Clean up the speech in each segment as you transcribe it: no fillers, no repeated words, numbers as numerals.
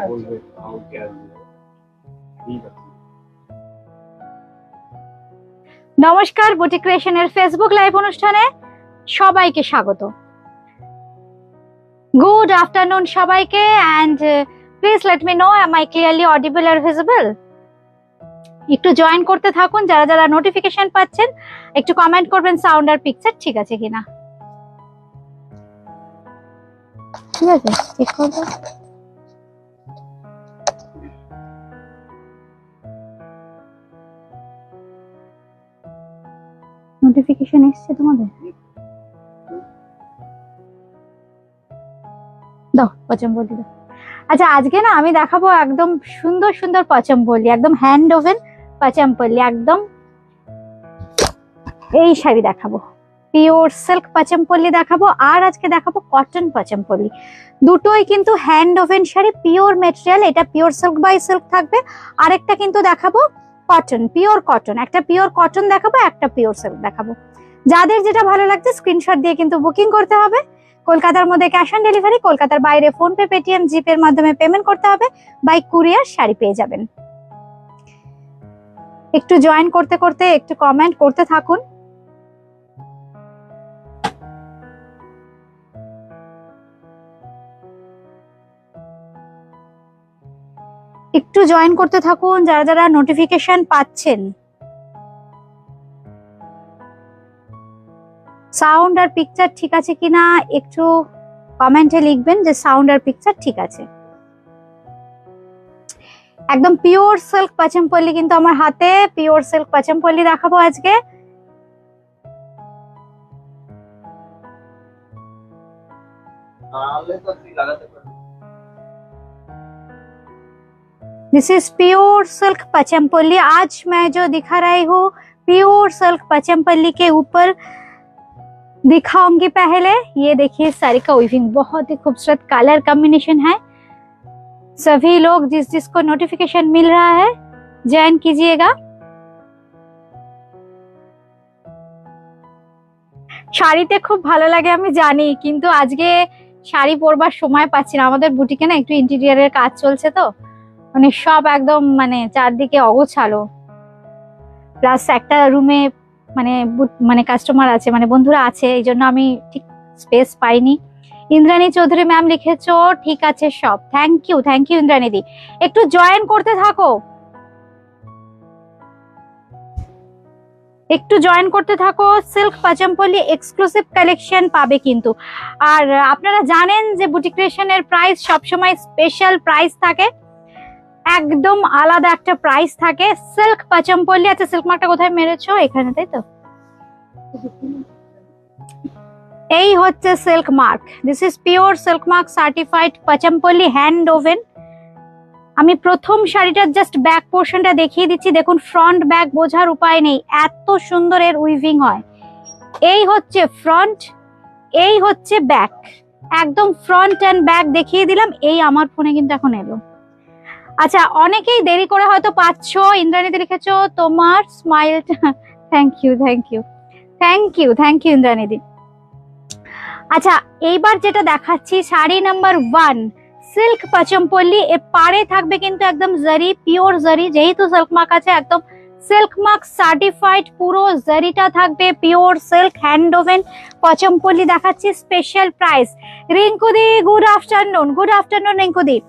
বলবে তাও গ্যাস দিবে। ঠিক আছে। নমস্কার, বুটিক ক্রিয়েশনের ফেসবুক লাইভ অনুষ্ঠানে সবাইকে স্বাগত। গুড আফটারনুন সবাইকে, and please let me know am I clearly audible or visible? একটু জয়েন করতে থাকুন, যারা যারা নোটিফিকেশন পাচ্ছেন একটু কমেন্ট করবেন সাউন্ড আর পিকচার ঠিক আছে কিনা। ঠিক আছে, চেক করব। নোটিফিকেশন এসেছে তোমাদের? দাও পচমপল্লি দাও। আচ্ছা, আজকে না আমি দেখাবো একদম সুন্দর সুন্দর পচমপল্লি, একদম হ্যান্ড ওভেন পচমপল্লি, একদম এই শাড়ি দেখাবো, পিওর সিল্ক পচমপল্লি দেখাবো, আর আজকে দেখাবো কটন পচমপল্লি। দুটোই কিন্তু hand woven sari, pure material, এটা পিওর সিল্ক বাই সিল্ক থাকবে। আরেকটা কিন্তু দেখাবো কটন, পিওর কটন, একটা পিওর কটন দেখাবো, একটা পিওর সিল্ক দেখাবো। যাদের যেটা ভালো লাগছে স্ক্রিনশট দিয়ে কিন্তু বুকিং করতে হবে। কলকাতার মধ্যে ক্যাশ অন ডেলিভারি, কলকাতার বাইরে ফোনপে, পেটিএম, জিপে এর মাধ্যমে পেমেন্ট করতে হবে। বাই কুরিয়ার শাড়ি পেয়ে যাবেন। একটু জয়েন করতে করতে একটু কমেন্ট করতে থাকুন। একটু জয়েন করতে থাকুন যারা যারা নোটিফিকেশন পাচ্ছেন। সাউন্ড আর পিকচার ঠিক আছে কিনা একটু কমেন্টে লিখবেন যে সাউন্ড আর পিকচার ঠিক আছে। একদম পিওর সিল্ক পচমপল্লি কিন্তু আমার হাতে, পিওর সিল্ক পচমপল্লি দেখাবো আজকে। This is pure silk Pochampally. आज मैं जो दिखा रही हूँ प्योर सिल्क पचमपल्ली के ऊपर दिखाऊंगी। पहले ये देखिए साड़ी का वीविंग, बहुत ही खूबसूरत कलर कॉम्बिनेशन है। सभी लोग जिसको नोटिफिकेशन मिल रहा है ज्वाइन कीजिएगा। শাড়িতে খুব ভালো লাগে আমি জানি, কিন্তু আজকে শাড়ি পরবার সময় পাচ্ছি না। আমাদের বুটিকে না একটু ইন্টেরিয়রের কাজ চলছে, তো মানে সব একদম মানে চারদিকে অগোছালো, প্লাস একটা রুমে মানে কাস্টমার আছে, মানে বন্ধুরা আছে, এই জন্য আমি ঠিক স্পেস পাইনি। ইন্দ্রাণী চৌধুরী ম্যাম লিখেছো ঠিক আছে সব, থ্যাংক ইউ ইন্দ্রাণী দি। একটু জয়েন করতে থাকো, একটু জয়েন করতে থাকো। সিল্ক পচমপল্লি এক্সক্লুসিভ কালেকশন পাবে কিন্তু। আর আপনারা জানেন যে বুটিক ক্রিয়েশনের প্রাইস সবসময় স্পেশাল প্রাইস থাকে, একদম আলাদা একটা প্রাইস থাকে। সিল্ক পচমপল্লি, আচ্ছা সিল্ক মার্কটা কোথায় মেরেছো? এখানে, তাই তো? এই হচ্ছে silk mark. This is pure silk mark certified Pochampally hand oven. আমি প্রথম শাড়িটার জাস্ট ব্যাক পোর্শনটা দেখিয়ে দিচ্ছি। দেখুন, ফ্রন্ট ব্যাক বোঝার উপায় নেই, এত সুন্দর এর উইভিং হয়। এই হচ্ছে ফ্রন্ট, এই হচ্ছে ব্যাক, একদম ফ্রন্ট এন্ড ব্যাক দেখিয়ে দিলাম। এই আমার ফোনে কিন্তু এখন এলো। আচ্ছা, অনেকেই দেরি করে হয়তো পাচ্ছ। ইন্দ্রাণীতে লিখেছো তোমার স্মাইল, থ্যাংক ইউ ইন্দ্রাণীদি। আচ্ছা, এইবার যেটা দেখাচ্ছি শাড়ি নাম্বার 1 সিল্ক পচমপল্লি। এর পাড়ে থাকবে কিন্তু একদম জারি, পিওর জারি, যেহেতু সিল্ক মার্ক আছে একদম সিল্ক মার্ক সার্টিফাইড, পুরো জারিটা থাকবে pure silk hand woven Pochampally দেখাচ্ছি। Special price. রিঙ্কুদি গুড আফটারনুন রিঙ্কুদি।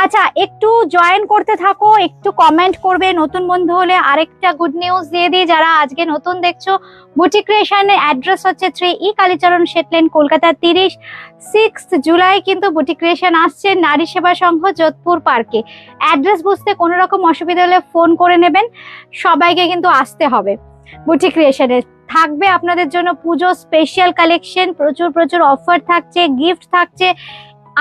আচ্ছা, একটু জয়েন করতে থাকো, একটু কমেন্ট করবে। নতুন বন্ধু হলে আরেকটা গুড নিউজ দিয়ে দিই, যারা আজকে নতুন দেখছো, বুটিক ক্রিয়েশনের অ্যাড্রেস হচ্ছে 3E কালীচরণ শেটলেন, কলকাতা 6 জুলাই কিন্তু বুটিক ক্রিয়েশন আসছে নারী সেবা সংঘ, যোধপুর পার্কে। অ্যাড্রেস বুঝতে কোনো রকম অসুবিধা হলে ফোন করে নেবেন। সবাইকে কিন্তু আসতে হবে। বুটিক ক্রিয়েশনে থাকবে আপনাদের জন্য পুজো স্পেশাল কালেকশন, প্রচুর অফার থাকছে, গিফট থাকছে।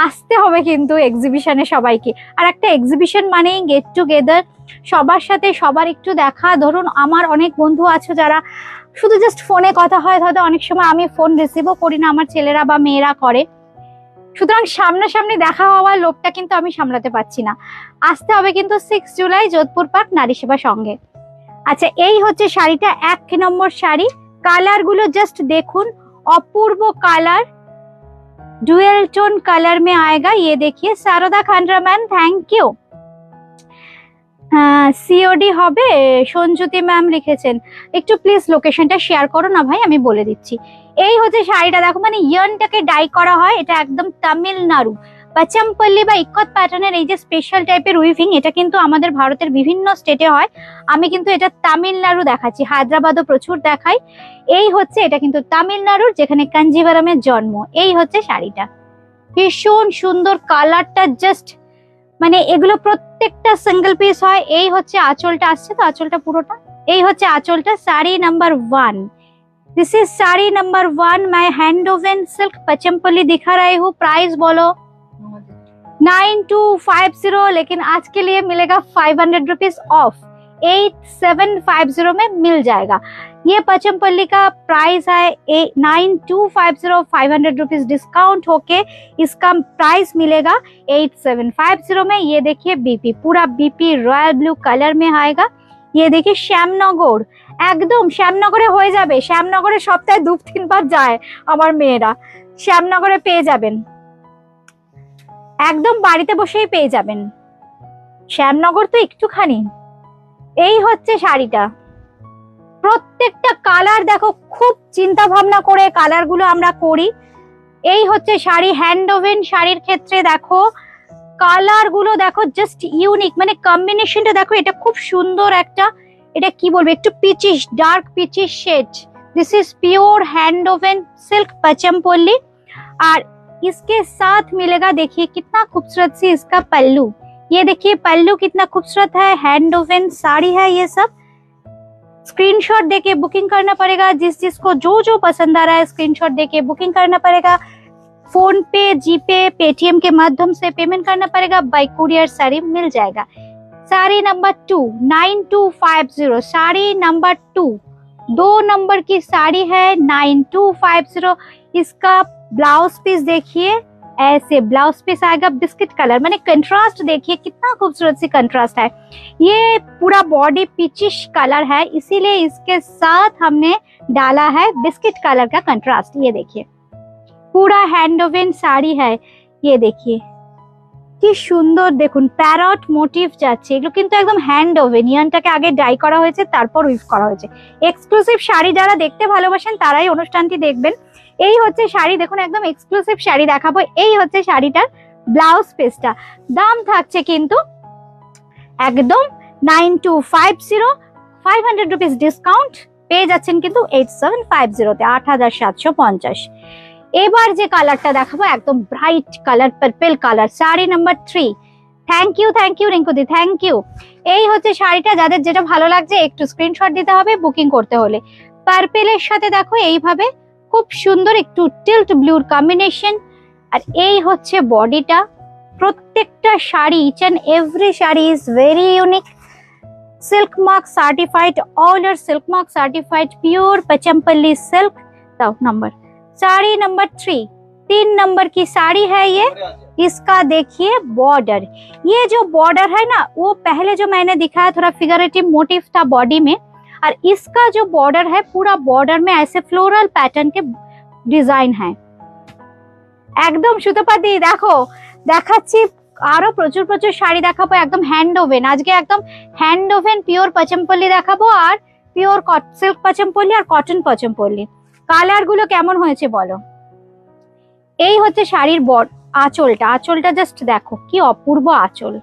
আসতে হবে কিন্তু এক্সিবিশনে সবাইকে। আর একটা এক্সিবিশন মানেই গেট টুগেদার, সবার সাথে সবার একটু দেখা। ধরুন আমার অনেক বন্ধু আছে যারা শুধু জাস্ট ফোনে কথা হয়, হয়তো অনেক সময় আমি ফোন রিসিভও করি না, আমার ছেলেরা বা মেয়েরা করে। সুতরাং সামনাসামনি দেখা হওয়ার লোকটা কিন্তু আমি সামলাতে পারছি না। আসতে হবে কিন্তু 6 জুলাই যোধপুর পার্ক নারী সেবা সংঘে। আচ্ছা, এই হচ্ছে শাড়িটা, 1 নম্বর শাড়ি। কালার গুলো জাস্ট দেখুন, অপূর্ব কালার, डुअल टोन कलर में आएगा। ये देखिए Sarada Khandra ma'am, thank you. COD হবে সঞ্জুতি ম্যাম লিখেছেন, একটু প্লিজ লোকেশনটা শেয়ার করো না ভাই, আমি বলে দিচ্ছি। এই হচ্ছে শাড়িটা, দেখো মানে ইয়ার্নটাকে ডাই করা হয়, এটা একদম তামিলনাড়ু পাচামপল্লি বা ইক্কত প্যাটার্নের এই যে স্পেশাল টাইপের উইভিং, এটা কিন্তু আমাদের ভারতের বিভিন্ন স্টেটে হয়। আমি কিন্তু এটা তামিলনাড়ু দেখাচ্ছি, হায়দ্রাবাদও প্রচুর দেখাই। এই হচ্ছে এটা কিন্তু তামিলনাড়ুর, যেখানে কাঞ্জিভারামের জন্ম। এই হচ্ছে শাড়িটা, ভীষণ সুন্দর কালারটা, জাস্ট মানে এগুলো প্রত্যেকটা সিঙ্গেল পিস হয়। এই হচ্ছে আঁচলটা আসছে, তো আঁচলটা পুরোটা, এই হচ্ছে আঁচলটা। Sari number 1, this is sari number 1। मैं हैंड ओवन सिल्क पचमपल्ली दिखा रही हूँ। प्राइस बोलो 9250, लेकिन आज के लिए मिलेगा 500 रुपीज ऑफ, 8750 में मिल जाएगा। ये पचमपल्ली का प्राइस है 9250, 500 रुपीज डिस्काउंट होके इसका प्राइस मिलेगा 8750 में। ये देखिए बीपी, पूरा बीपी रॉयल ब्लू कलर में आएगा। ये देखिए শ্যামনগর, একদম শ্যামনগরে হয়ে যাবে। শ্যামনগরে সপ্তাহে 2-3 বার যায় আমার মেয়েরা, শ্যামনগরে পেয়ে যাবেন, একদম বাড়িতে বসেই পেয়ে যাবেন। শ্যামনগর তো একটুখানি। এই হচ্ছে শাড়িটা, প্রত্যেকটা কালার দেখো, খুব চিন্তা ভাবনা করে কালার গুলো আমরা করি। এই হচ্ছে শাড়ি, হ্যান্ড ওভেন শাড়ির ক্ষেত্রে দেখো কালার গুলো দেখো, জাস্ট ইউনিক, মানে কম্বিনেশনটা দেখো, এটা খুব সুন্দর একটা, এটা কি বলবো, একটু peachish, dark peachish shade. This is pure hand woven silk Pochampally. और इसके साथ मिलेगा, देखिए कितना खूबसूरत सी इसका पल्लू, ये देखिए पल्लू कितना खूबसूरत है। हैंड ओवन साड़ी है ये सब। स्क्रीनशॉट देके बुकिंग करना पड़ेगा, जिसको जो पसंद आ रहा है स्क्रीनशॉट देके बुकिंग करना पड़ेगा। फोन पे, जीपे, पेटीएम के माध्यम से पेमेंट करना पड़ेगा, बाय कुरियर साड़ी मिल जाएगा। Sari number 2 9250, sari number 2, 2 number की साड़ी है 9250। इसका ब्लाउज पीस देखिए, ऐसे ब्लाउज पीस आएगा बिस्किट कलर, मैंने कंट्रास्ट देखिए कितना खूबसूरत सी कंट्रास्ट है। ये पूरा बॉडी पिचिश कलर है, इसीलिए इसके साथ हमने डाला है बिस्किट कलर का कंट्रास्ट। ये देखिए पूरा हैंड ओवन साड़ी है। ये देखिए কি সুন্দর, দেখুন প্যারট মোটিভ যাচ্ছে, এগুলো কিন্তু একদম হ্যান্ড ওভেন, ইয়ানটাকে আগে ডাই করা হয়েছে, তারপর উইভ করা হয়েছে। এক্সক্লুসিভ শাড়ি যারা দেখতে ভালোবাসেন তারাই অনুষ্ঠানটি দেখবেন। এই হচ্ছে শাড়ি, দেখুন একদম এক্সক্লুসিভ শাড়ি দেখাবো। এই হচ্ছে শাড়িটার ব্লাউজ পিসটা, দাম থাকছে কিন্তু একদম 9250, 500 রুপিস ডিসকাউন্ট পেয়ে যাচ্ছেন কিন্তু 8750 তে, 8750। এবার যে কালারটা দেখাবো একদম ব্রাইট কালার, পার্পল কালার, শাড়ি নাম্বার 3। থ্যাংক ইউ রিঙ্কুদি, থ্যাংক ইউ। এই হচ্ছে শাড়িটা, যাদের যেটা ভালো লাগছে একটু স্ক্রিনশট দিতে হবে বুকিং করতে হলে। পার্পেলের সাথে দেখো এইভাবে খুব সুন্দর একটু টিল্ট ব্লুর কম্বিনেশন। আর এই হচ্ছে বডিটা, প্রত্যেকটা শাড়ি, each and every sari is very unique. Silk mark certified, all are silk mark certified, pure Pochampally silk. दाओ नंबर, साड़ी नंबर 3 नंबर की साड़ी है ये। इसका देखिए बॉर्डर, ये जो बॉर्डर है ना, वो पहले जो मैंने दिखाया थोड़ा फिगरेटिव मोटिव था बॉडी में, और इसका जो बॉर्डर है पूरा बॉर्डर में ऐसे फ्लोरल पैटर्न के डिजाइन है। একদম সুতোপাতি দেখো দেখাচ্ছি, আরো প্রচুর প্রচুর শাড়ি দেখাবো একদম হ্যান্ড ওভেন। আজকে একদম হ্যান্ড ওভেন পিওর পচমপল্লি দেখাবো, আর পিওর সিল্ক পচমপল্লি আর কটন পচমপল্লি। কালার গুলো কেমন হয়েছে বলো। এই হচ্ছে শাড়ির আঁচলটা, আঁচলটা জাস্ট দেখো কি অপূর্ব আঁচল।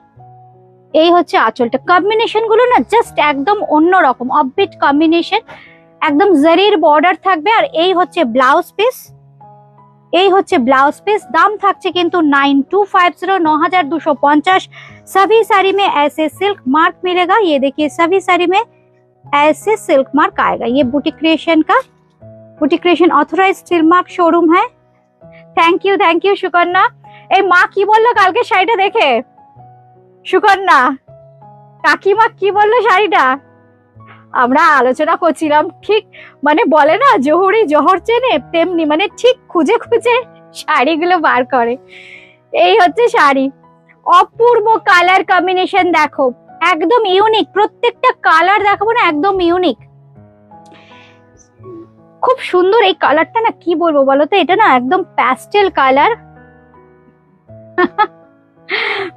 এই হচ্ছে আঁচলটা, কম্বিনেশন গুলো না জাস্ট একদম অন্যরকম, অফবিট কম্বিনেশন, একদম জরির বর্ডার থাকবে। আর এই হচ্ছে ব্লাউজ পিস, এই হচ্ছে ব্লাউজ পিস। দাম থাকছে কিন্তু 9250, 9250। सभी साड़ी में ऐसे सिल्क मार्क मिलेगा। ये देखिए सभी साड़ी में ऐसे सिल्क मार्क आएगा। ये बुटीक क्रिएशन का, boutique creation authorised silk mark showroom है। Thank you Sukanya. এই মা কি বললো কালকে শাড়িটা দেখে? সুকন্যা কাকিমা কি বললো শাড়িটা? আমরা আলোচনা করছিলাম, ঠিক মানে বলে না জহুরি জহর চেনে, তেমনি মানে ঠিক খুঁজে খুঁজে শাড়িগুলো বার করে। এই হচ্ছে শাড়ি, অপূর্ব কালার কম্বিনেশন দেখো, একদম ইউনিক, প্রত্যেকটা কালার দেখাবো না একদম ইউনিক, খুব সুন্দর। এই কালারটা না কি বলবো বলো তো, এটা না একদম প্যাস্টেল কালার,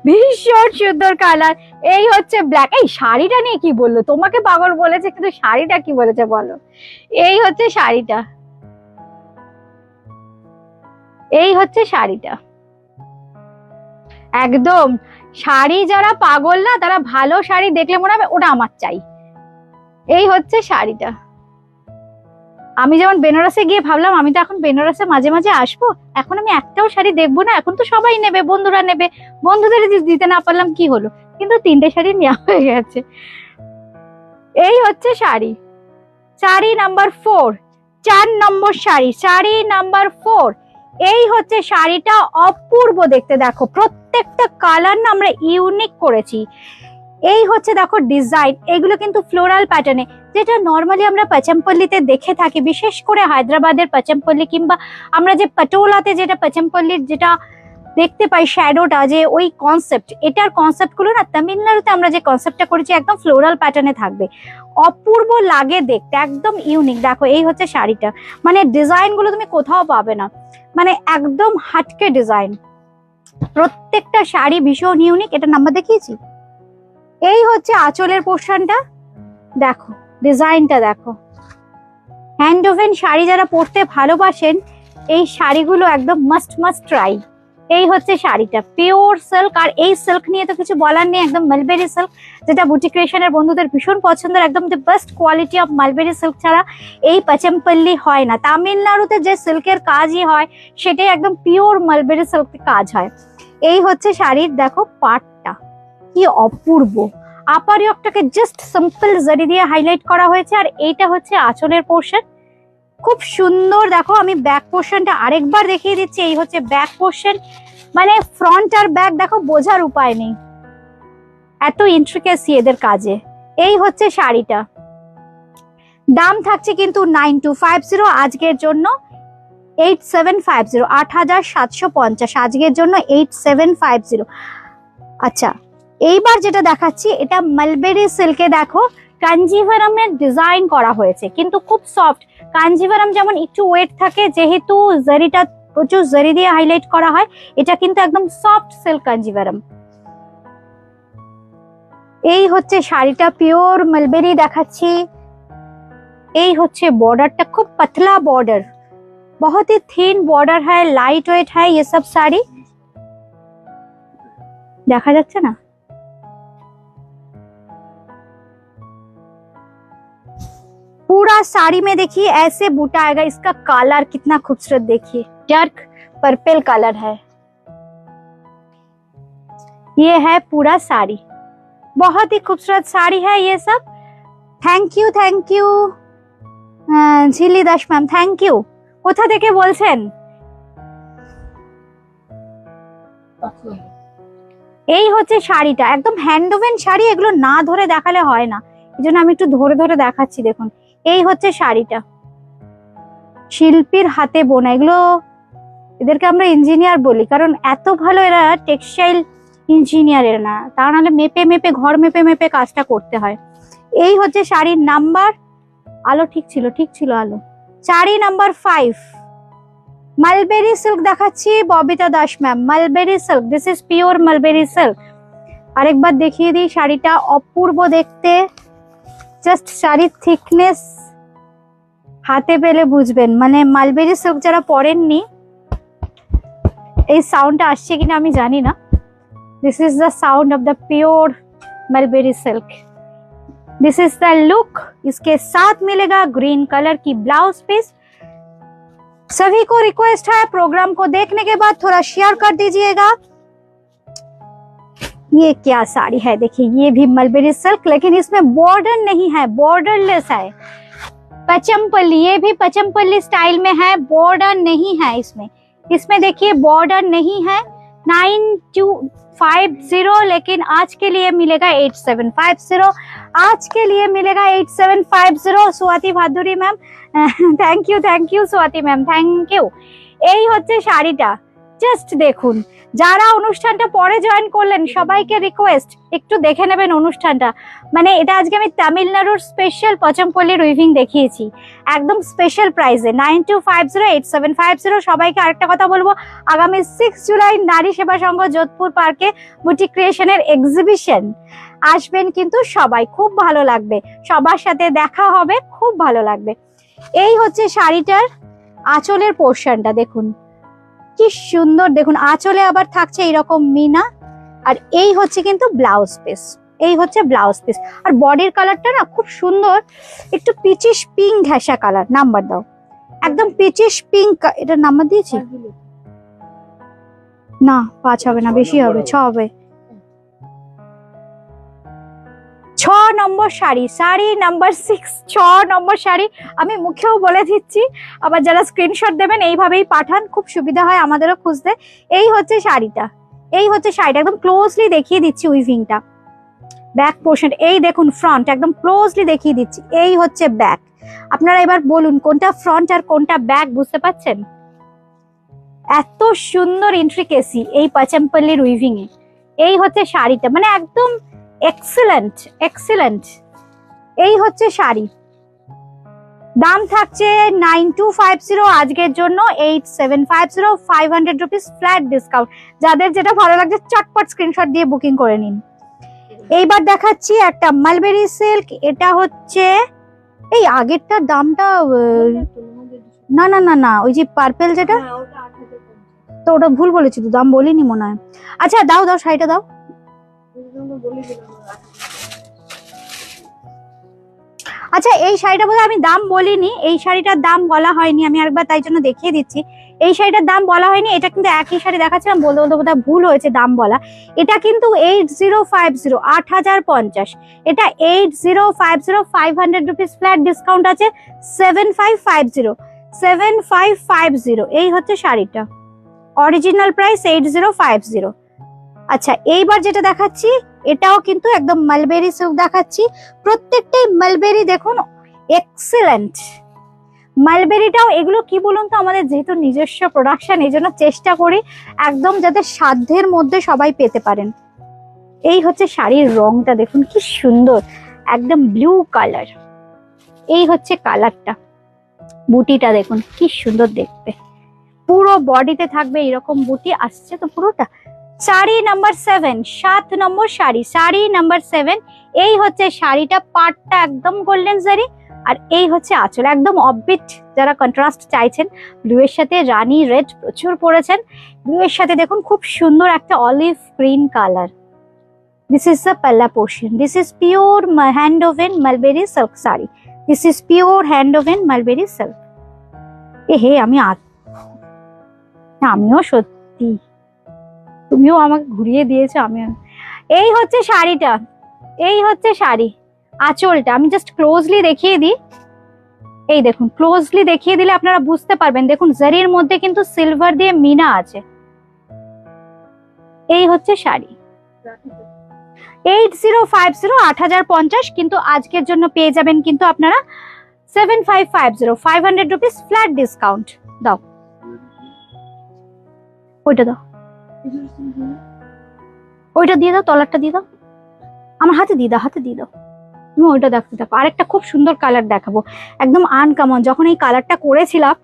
ভীষণ সুন্দর কালার। এই হচ্ছে ব্ল্যাক। এই শাড়িটা নিয়ে কি বললো? তোমাকে পাগল বলেছে কিন্তু শাড়িটা কি বলেছে বলো। এই হচ্ছে শাড়িটা, এই হচ্ছে শাড়িটা। একদম শাড়ি যারা পাগল না, তারা ভালো শাড়ি দেখলে মনে হবে ওটা আমার চাই। এই হচ্ছে শাড়িটা। আমি যেমন বেনারসে গিয়ে ভাবলাম আমি তো এখন বেনারসে মাঝে মাঝে আসবো, এখন আমি একটাও শাড়ি দেখবো না, এখন তো সবাই নেবে, বন্ধুরা নেবে, বন্ধুদের দিতে না পারলাম কি হলো, কিন্তু 3টে শাড়ি নেওয়া হয়ে গেছে। এই হচ্ছে শাড়ি, শাড়ি নাম্বার 4, 4 নম্বর শাড়ি, শাড়ি নাম্বার 4। এই হচ্ছে শাড়িটা, অপূর্ব দেখতে। দেখো প্রত্যেকটা কালার না আমরা ইউনিক করেছি। এই হচ্ছে দেখো ডিজাইন, এগুলো কিন্তু ফ্লোরাল প্যাটার্নে, যেটা নর্মালি আমরা পচমপল্লিতে দেখে থাকি, বিশেষ করে হায়দ্রাবাদের পচমপল্লি কিংবা আমরা যে পটোলাতে যেটা পচমপল্লির যেটা দেখতে পাই শ্যাডোটা, যে ওই কনসেপ্ট, এটার কনসেপ্ট গুলো না তামিলনাড়ুতে আমরা যে কনসেপ্টটা করেছি একদম ফ্লোরাল প্যাটার্নে থাকবে, অপূর্ব লাগে দেখতে, একদম ইউনিক। দেখো এই হচ্ছে শাড়িটা, মানে ডিজাইন গুলো তুমি কোথাও পাবে না, মানে একদম হাটকে ডিজাইন, প্রত্যেকটা শাড়ি ভীষণ ইউনিক। এটা নাম্বার দেখিয়েছি। এই হচ্ছে আঁচলের পোর্শনটা, দেখো ডিজাইনটা দেখো। হ্যান্ড ওভেন শাড়ি যারা পরতে ভালোবাসেন, এই শাড়িগুলো একদম মাস্ট মাস্ট ট্রাই। এই হচ্ছে শাড়িটা, পিওর সিল্ক। আর এই সিল্ক নিয়ে তো কিছু বলার নেই, একদম মালবেরি সিল্ক, যেটা বুটিক ক্রিয়েশনের বন্ধুদের ভীষণ পছন্দের, একদম the best quality of mulberry silk ছাড়া এই পচমপল্লি হয় না। তামিলনাড়ুতে যে সিল্কের কাজই হয় সেটাই একদম পিওর মালবেরি সিল্ক কাজ হয়। এই হচ্ছে শাড়ির দেখো পাটটা, কি অপূর্ব। আপার ইয়কটাকে জাস্ট সিম্পল জারি দিয়ে হাইলাইট করা হয়েছে, আর এইটা হচ্ছে আঁচলের পোর্শন, খুব সুন্দর। দেখো আমি ব্যাক পোর্শনটা আরেকবার দেখিয়ে দিচ্ছি। এই হচ্ছে ব্যাক পোর্শন, মানে ফ্রন্ট আর ব্যাক দেখো বোঝার উপায় নেই, এত ইন্ট্রিকেসি এদের কাজে। এই হচ্ছে শাড়িটা, দাম থাকছে কিন্তু 9250 আজকের জন্য, 8750, 8750 আজকের জন্য, 8750। আচ্ছা এইবার যেটা দেখাচ্ছি, এটা মালবেরি সিল্কে দেখো কাঞ্জিভারামের ডিজাইন করা হয়েছে, কিন্তু খুব সফট। কাঞ্জিভারাম যেমন একটু ওয়েট থাকে, যেহেতু জারিটা প্রচুর জারি দিয়ে হাইলাইট করা হয়, এটা কিন্তু একদম সফট সিল্ক কাঞ্জিভারাম। এই হচ্ছে শাড়িটা, পিওর মালবেরি দেখাচ্ছি। এই হচ্ছে বর্ডারটা, খুব পাতলা बॉर्डर, बहुत ही थिन बॉर्डर है, लाइट वेट है ये सब साड़ी। দেখা যাচ্ছে না? पूरा साड़ी में देखिए ऐसे बूटा आएगा। इसका कलर कितना खूबसूरत, देखिए डार्क पर्पल कलर है। ये है पूरा साड़ी, बहुत ही खूबसूरत साड़ी है ये सब। Thank you Jhili Das ma'am, thank you. কোথা থেকে বলছেন? এই হচ্ছে শাড়িটা, একদম হ্যান্ড ওভেন শাড়ি, এগুলো না ধরে দেখালে হয় না, এই জন্য আমি একটু ধরে ধরে দেখাচ্ছি। দেখুন এই হচ্ছে শাড়িটা, শিল্পীর হাতে বোনা, এগুলো এদেরকে আমরা ইঞ্জিনিয়ার বলি, কারণ এত ভালো এরা টেক্সটাইল ইঞ্জিনিয়ার এরা না, তা নাহলে মেপে মেপে ঘর মেপে মেপে কাজটা করতে হয়। এই হচ্ছে শাড়ির নাম্বার, আলো ঠিক ছিল আলো, শাড়ি নাম্বার 5 মালবেরি সিল্ক দেখাচ্ছি। Babita Das ma'am, mulberry silk, this is pure mulberry silk. আরেকবার দেখিয়ে দিই শাড়িটা, অপূর্ব দেখতে, জাস্ট শাড়ির থিকনেস হাতে পেলে বুঝবেন, মানে মালবেরি সিল্ক যারা পরেননি, এই সাউন্ডটা আসছে কিনা আমি জানি না, this is the sound of the pure mulberry silk. This is the look, इसके साथ मिलेगा ग्रीन कलर की ब्लाउज पीस। सभी को रिक्वेस्ट है प्रोग्राम को देखने के बाद थोड़ा शेयर कर दीजिएगा। ये क्या साड़ी है, देखिए ये भी मलबेरी सिल्क, लेकिन इसमें बॉर्डर नहीं है, बॉर्डरलेस है। पचमपल्ली, ये भी पचमपल्ली स्टाइल में है, बॉर्डर नहीं है इसमें। इसमें देखिए बॉर्डर नहीं है। 9250, लेकिन आज के लिए मिलेगा 8750, आज के लिए मिलेगा 8750। Swati Bhaduri ma'am, thank you Swati ma'am, thank you. এই হচ্ছে শাড়িটা, জাস্ট দেখুন, যারা অনুষ্ঠানটা পরে জয়েন করলেন সবাইকে রিকোয়েস্ট একটু দেখে নেবেন অনুষ্ঠানটা। মানে এটা আজকে আমি তামিলনাড়ুর স্পেশাল পচমপল্লির উইভিং দেখিয়েছি, একদম স্পেশাল প্রাইসে 92508750। সবাইকে আরেকটা কথা বলবো, আগামী 6 জুলাই নারী সেবা সংঘ যোধপুর পার্কে বুটিক ক্রিয়েশনের এক্সিবিশন, আসবেন কিন্তু সবাই, খুব ভালো লাগবে, সবার সাথে দেখা হবে, খুব ভালো লাগবে। এই হচ্ছে শাড়িটার আঁচলের পোর্শনটা, দেখুন কি সুন্দর, দেখুন আঁচলে আবার থাকছে এইরকম মিনা, আর এই হচ্ছে কিন্তু ব্লাউজ পিস, এই হচ্ছে ব্লাউজ পিস। আর বডির কালারটা না খুব সুন্দর, একটু পিচিশ পিঙ্ক ঘেঁষা কালার। নাম্বার দাও, একদম পিচিশ পিঙ্ক। এটার নাম্বার দিয়েছি না, 5 হবে না, বেশি হবে, 6 হবে। 6 নম্বর শাড়ি, শাড়ি নাম্বার 6, 6 নম্বর শাড়ি। আমি মুখেও বলে দিচ্ছি, আবার যারা স্ক্রিনশট দেবেন এইভাবেই পাঠান, খুব সুবিধা হয় আমাদেরও খুঁজতে। এই হচ্ছে শাড়িটা, এই হচ্ছে শাড়িটা, একদম ক্লোজলি দেখিয়ে দিচ্ছি উইভিংটা। ব্যাক পোর্শন এই দেখুন, ফ্রন্ট একদম ক্লোজলি দেখিয়ে দিচ্ছি, এই হচ্ছে ব্যাক। আপনারা এবার বলুন কোনটা ফ্রন্ট আর কোনটা ব্যাক, বুঝতে পারছেন? এত সুন্দর ইন্ট্রিকেসি এই পচমপল্লির উইভিং এ। এই হচ্ছে শাড়িটা, মানে একদম এক্সেলেন্ট এক্সেলেন্ট। এই হচ্ছে শাড়ি, দাম থাকছে 9250, আজকের জন্য 8750, 500 রুপিস ফ্ল্যাট ডিসকাউন্ট। যাদের যেটা ভালো লাগছে চটপট স্ক্রিনশট দিয়ে বুকিং করে নিন। এইবার দেখাচ্ছি একটা মালবেরি সিল্ক, এটা হচ্ছে এই আগেরটার দামটা না না না না, ওই যে পার্পেল যেটা, তো ওটা ভুল বলেছি তো, দাম বলিনি মনে হয়। আচ্ছা দাও দাও, শাড়িটা দাও। আচ্ছা এই শাড়িটা বোধহয় আমি দাম বলিনি, এই শাড়িটার দাম বলা হয়নি, আমি আরেকবার তাই জন্য দেখিয়ে দিচ্ছি। এই শাড়িটার দাম বলা হয়নি, এটা কিন্তু একই শাড়ি দেখাচ্ছিলাম, বলতে বলতে বোধহয় ভুল হয়েছে দাম বলা। এটা কিন্তু 8050, 8050। এটা 8050, 500 রুপিস ফ্ল্যাট ডিসকাউন্ট আছে, 7550, 7550। এই হচ্ছে শাড়িটা, অরিজিনাল প্রাইস 8050। আচ্ছা এইবার যেটা দেখাচ্ছি এটাও কিন্তু একদম মালবেরি সিল্ক দেখাচ্ছি, প্রত্যেকটাই মালবেরি, দেখুন এক্সেলেন্ট। মালবেরিটাও, এগুলো কি বলুন তো, আমাদের যেহেতু নিজস্ব প্রোডাকশন, এই জন্য চেষ্টা করি একদম যাতে সাধ্যের মধ্যে সবাই পেতে পারেন। এই হচ্ছে শাড়ির রংটা, দেখুন কি সুন্দর, একদম ব্লু কালার। এই হচ্ছে কালারটা, বুটিটা দেখুন কি সুন্দর দেখতে, পুরো বডিতে থাকবে এরকম বুটি আসছে তো পুরোটা। শাড়ি নাম্বার 7, 7 নম্বর শাড়ি, শাড়ি নাম্বার 7। এই হচ্ছে শাড়িটা, পাটটা একদম গোল্ডেন জারি, আর এই হচ্ছে আঁচল, একদম অফবিট। যারা কন্ট্রাস্ট চাইছেন, ব্লু এর সাথে রানী রেড প্রচুর পরেছেন, ব্লু এর সাথে দেখুন খুব সুন্দর একটা olive green colour. This is the palla portion, this is pure hand woven mulberry silk sari, this is pure hand woven mulberry silk. এ হে আমিও সত্যি, তুমিও আমাকে ঘুরিয়ে দিয়েছো, আমিও। এই হচ্ছে শাড়িটা, এই হচ্ছে শাড়ি, আঁচলটা আমি জাস্ট ক্লোজলি দেখিয়ে দিই। এই দেখুন, ক্লোজলি দেখিয়ে দিলে আপনারা বুঝতে পারবেন, দেখুন জারির মধ্যে কিন্তু সিলভার দিয়ে মিনা আছে। এই হচ্ছে শাড়ি, 8050, 8050, কিন্তু আজকের জন্য পেয়ে যাবেন কিন্তু আপনারা 7550, 500 রুপিস ফ্ল্যাট ডিসকাউন্ট। দাও ওইটা দাও, ওইটা দিয়ে দাও, তলারটা দিয়ে দাও, আমার হাতে দিয়ে দাও, হাতে দিয়ে দাও। তুমি ওইটা দেখতে থাকো, আরেকটা খুব সুন্দর কালার দেখাবো, একদম আনকমন। যখন এই কালারটা করেছিলাম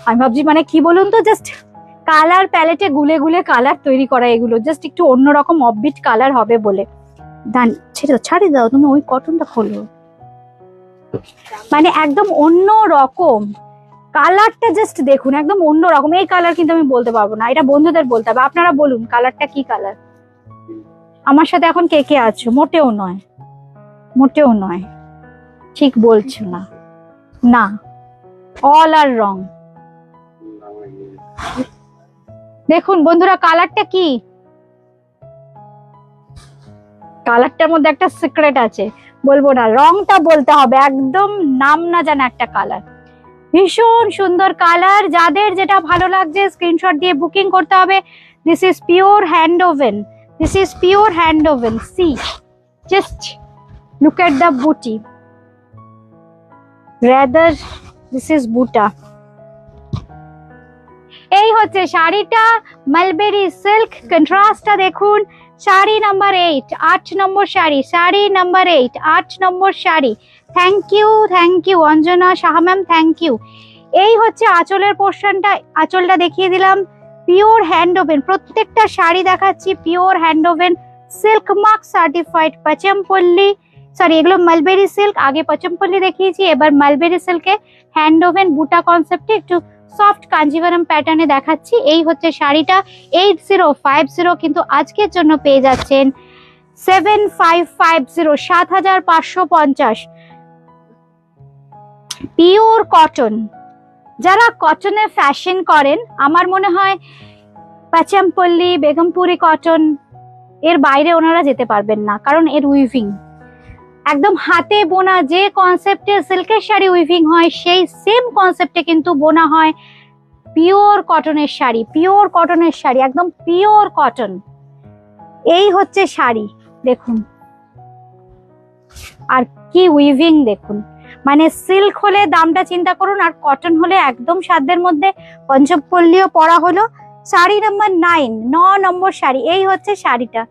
আমি ভাবছি মানে কি বলুন তো, জাস্ট কালার প্যালেটে গুলে গুলে কালার তৈরি করা, এগুলো জাস্ট একটু অন্যরকম অফবিট কালার হবে বলে। দান ছাড়ে দাও, তুমি ওই কটনটা খোলো, মানে একদম অন্য রকম কালারটা, জাস্ট দেখুন একদম অন্য রকম। এই কালার কিন্তু আমি বলতে পারবো না, এটা বন্ধুদের বলতে হবে। আপনারা বলুন কালারটা কি কালার? আমার সাথে এখন কে কে আছো? মোটেও নয়, মোটেও নয়, ঠিক বলছো না, না, অল আর রং। দেখুন বন্ধুরা কালারটা কি, কালারটার মধ্যে একটা সিক্রেট আছে, বলবো না, রংটা বলতে হবে, একদম নাম না জানা একটা কালার, ভীষণ সুন্দর কালার। যাদের যেটা ভালো লাগছে স্ক্রিনশট দিয়ে বুকিং করতে হবে। This is pure hand woven, this is pure hand woven. See just look at the booty, rather this is buta। এই হচ্ছে শাড়িটা, মালবেরি সিল্ক, কন্ট্রাস্টটা দেখুন। Sari number 8, 8 number sari, sari number 8, 8 number sari. Thank you Anjana Saha ma'am, thank you. এই হচ্ছে আঁচলের পোর্শনটা, আঁচলটা দেখিয়ে দিলাম। পিওর হ্যান্ড ওভেন, প্রত্যেকটা শাড়ি দেখাচ্ছি pure hand woven, silk mark certified Pochampally, sorry এগুলো মালবেরি সিল্ক, আগে পচমপল্লী দেখিয়েছি, এবার মালবেরি সিল্কে হ্যান্ড ওভেন বুটা কনসেপ্টে একটু সফট কাঞ্জিভারাম প্যাটার্নে দেখাচ্ছি। এই হচ্ছে শাড়িটা 8050, কিন্তু আজকের জন্য পেয়ে যাচ্ছেন 7550, 7550। পিওর কটন, যারা কটনের ফ্যাশন করেন, আমার মনে হয় পচমপল্লী, বেগমপুরি কটন এর বাইরে ওনারা যেতে পারবেন না, কারণ এর উইভিং একদম হাতে বোনা। যে কনসেপ্টে সিল্কের শাড়ি উইভিং হয় সেই সেম কনসেপ্টে কিন্তু বোনা হয় পিওর কটনের শাড়ি, পিওর কটনের শাড়ি, একদম পিওর কটন। এই হচ্ছে শাড়ি দেখুন, আর কি উইভিং দেখুন। মানে সিল্ক হলে দামটা চিন্তা করুন, আর কটন হলে একদম সাধ্যের মধ্যে। পঞ্চপল্লীও পরা হলো। শাড়ি নাম্বার 9, 9 নম্বর শাড়ি। এই হচ্ছে শাড়িটা,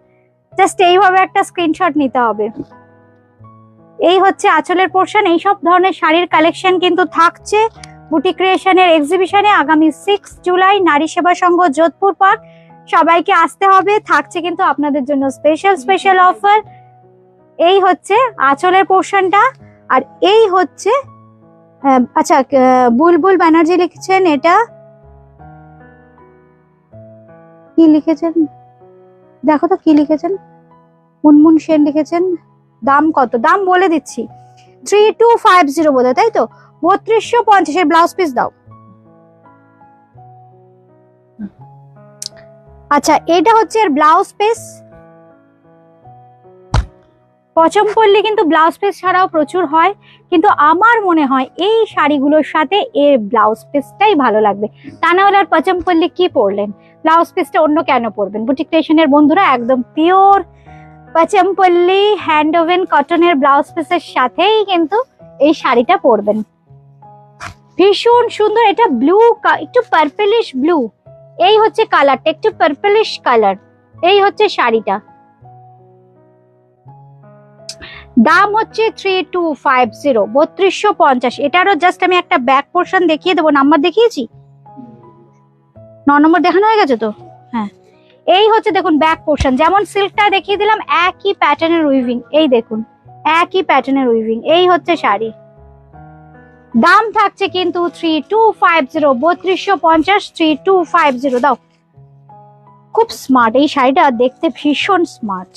জাস্ট এইভাবে একটা স্ক্রিনশট নিতে হবে। এই হচ্ছে আঁচলের পোর্শন। এইসব ধরনের শাড়ির কালেকশন কিন্তু থাকছে বুটিক ক্রিয়েশনের এক্সিবিশনে আগামী 6 জুলাই, নারী সেবা সংঘ, যোধপুর পার্ক। সবাইকে আসতে হবে, থাকছে কিন্তু আপনাদের জন্য স্পেশাল অফার। এই হচ্ছে আঁচলের পোর্শনটা, আর এই হচ্ছে আচ্ছা, বুলবুল ব্যানার্জি লিখেছেন, এটা কি লিখেছেন দেখো তো, কি লিখেছেন? মুনমুন সেন লিখেছেন। দাম কত? দাম বলে দিচ্ছি, 3250 বোধ হয়, তাই তো? 3250 এর ব্লাউজ পিস দাও। আচ্ছা, এটা হচ্ছে এর ব্লাউজ পিস। পচমপল্লী কিন্তু ব্লাউজ পিস ছাড়াও প্রচুর হয়, কিন্তু আমার মনে হয় এই শাড়িগুলোর সাথে এর ব্লাউজ পিসটাই ভালো লাগবে। তা না হলে আর পচমপল্লী কি পরলেন, ব্লাউজ পিসটা অন্য কেন পরবেন? বুটিক ক্রিয়েশনের বন্ধুরা একদম পিওর পচমপল্লী হ্যান্ড ওভেন কটনের ব্লাউজ পিসের সাথেই কিন্তু এই শাড়িটা পরবেন। ভীষণ সুন্দর, এটা ব্লু, একটু পার্পলিশ ব্লু। এই হচ্ছে কালারটা, একটু পার্পলিশ কালার। এই হচ্ছে শাড়িটা, দাম হচ্ছে 3250, 3250। এটারও জাস্ট আমি একটা ব্যাক পোর্শন দেখিয়ে দেবো। নাম্বার দেখিয়েছি, 9 নম্বর দেখানো হয়ে গেছে তো? হ্যাঁ, এই হচ্ছে দেখুন ব্যাক পোর্শন, যেমন সিল্কটা দেখিয়ে দিলাম একই প্যাটার্নের উইভিং। এই দেখুন একই প্যাটার্নের উইভিং। এই হচ্ছে শাড়ি, দাম থাকছে কিন্তু 3250, 3250, 3250 দাও। খুব স্মার্ট এই শাড়িটা, দেখতে ভীষণ স্মার্ট।